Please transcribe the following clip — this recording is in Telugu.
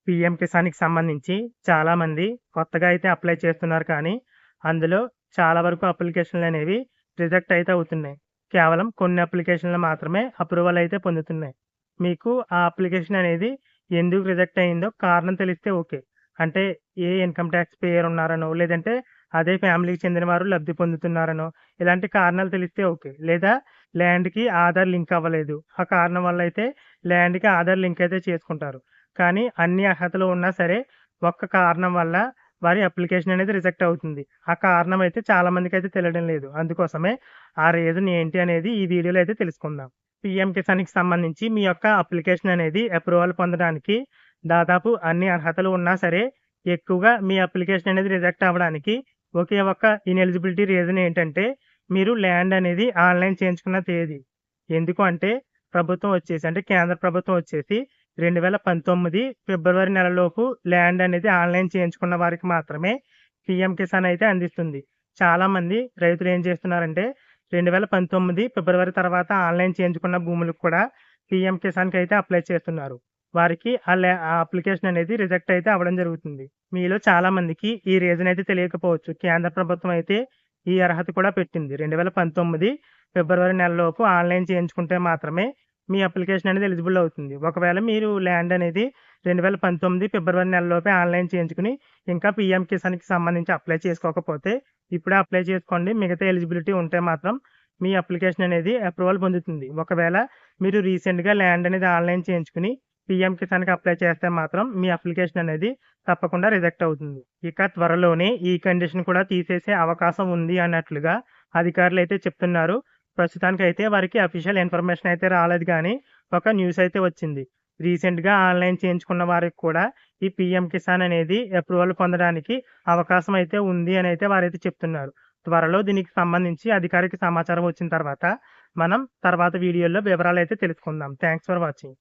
పీఎం కిసాన్‌కి సంబంధించి చాలామంది కొత్తగా అయితే అప్లై చేస్తున్నారు కానీ, అందులో చాలా వరకు అప్లికేషన్‌లనేవి రిజెక్ట్ అయితే అవుతున్నాయి. కేవలం కొన్ని అప్లికేషన్‌లు మాత్రమే అప్రూవల్ అయితే పొందుతున్నాయి. మీకు ఆ అప్లికేషన్ అనేది ఎందుకు రిజెక్ట్ అయిందో కారణం తెలిస్తే ఓకే. అంటే ఏ ఇన్‌కమ్ టాక్స్ పేయర్ ఉన్నారనో, లేదంటే అదే ఫ్యామిలీకి చెందిన వారు లబ్ధి పొందుతున్నారనో, ఇలాంటి కారణాలు తెలిస్తే ఓకే. లేదా ల్యాండ్‌కి ఆధార్ లింక్ అవ్వలేదు. ఆ కారణం వల్ల అయితే ల్యాండ్‌కి ఆధార్ లింక్ అయితే చేసుకుంటారు. కానీ అన్ని అర్హతలు ఉన్నా సరే, ఒక్క కారణం వల్ల వారి అప్లికేషన్ అనేది రిజెక్ట్ అవుతుంది. ఆ కారణం అయితే చాలా మందికైతే తెలియడం లేదు. అందుకోసమే ఆ రీజన్ ఏంటి అనేది ఈ వీడియోలో అయితే తెలుసుకుందాం. పీఎం కిసాన్‌కి సంబంధించి మీ యొక్క అప్లికేషన్ అనేది అప్రూవల్ పొందడానికి దాదాపు అన్ని అర్హతలు ఉన్నా సరే, ఎక్కువగా మీ అప్లికేషన్ అనేది రిజెక్ట్ అవ్వడానికి ఒకే ఒక్క ఇనెలిజిబిలిటీ రీజన్ ఏంటంటే, మీరు ల్యాండ్ అనేది ఆన్‌లైన్ చేయించుకున్న తేదీ. ఎందుకు అంటే, ప్రభుత్వం వచ్చేసి అంటే కేంద్ర ప్రభుత్వం వచ్చేసి 2019 ఫిబ్రవరి నెలలోపు ల్యాండ్ అనేది ఆన్‌లైన్ చేయించుకున్న వారికి మాత్రమే పీఎం కిసాన్ అయితే అందిస్తుంది. చాలామంది రైతులు ఏం చేస్తున్నారంటే 2019 ఫిబ్రవరి తర్వాత ఆన్‌లైన్ చేయించుకున్న భూములకు కూడా పీఎం కిసాన్‌కి అయితే అప్లై చేస్తున్నారు. వారికి ఆ అప్లికేషన్ అనేది రిజెక్ట్ అయితే అవ్వడం జరుగుతుంది. మీలో చాలామందికి ఈ రీజన్ అయితే తెలియకపోవచ్చు. కేంద్ర ప్రభుత్వం అయితే ఈ అర్హత కూడా పెట్టింది. 2019 ఫిబ్రవరి నెలలోపు ఆన్‌లైన్ చేయించుకుంటే మాత్రమే మీ అప్లికేషన్ అనేది ఎలిజిబుల్ అవుతుంది. ఒకవేళ మీరు ల్యాండ్ అనేది 2019 ఫిబ్రవరి నెలలోపే ఆన్‌లైన్ చేయించుకొని, ఇంకా పీఎం కిసాన్‌కి సంబంధించి అప్లై చేసుకోకపోతే, ఇప్పుడే అప్లై చేసుకోండి. మిగతా ఎలిజిబిలిటీ ఉంటే మాత్రం మీ అప్లికేషన్ అనేది అప్రూవల్ పొందుతుంది. ఒకవేళ మీరు రీసెంట్‌గా ల్యాండ్ అనేది ఆన్‌లైన్ చేయించుకొని, పీఎం కిసాన్‌కి అప్లై చేస్తే మాత్రం మీ అప్లికేషన్ అనేది తప్పకుండా రిజెక్ట్ అవుతుంది. ఇక త్వరలోనే ఈ కండిషన్ కూడా తీసేసే అవకాశం ఉంది అన్నట్లుగా అధికారులైతే చెప్తున్నారు. ప్రస్తుతానికైతే వారికి అఫీషియల్ ఇన్ఫర్మేషన్ అయితే రాలేదు గానీ, ఒక న్యూస్ అయితే వచ్చింది. రీసెంట్‌గా ఆన్‌లైన్ చేయించుకున్న వారికి కూడా ఈ పీఎం కిసాన్ అనేది అప్రూవల్ పొందడానికి అవకాశం అయితే ఉంది అనైతే వారైతే చెప్తున్నారు. త్వరలో దీనికి సంబంధించి అధికారిక సమాచారం వచ్చిన తర్వాత, మనం తర్వాత వీడియోలో వివరాలైతే తెలుసుకుందాం. Thanks for watching.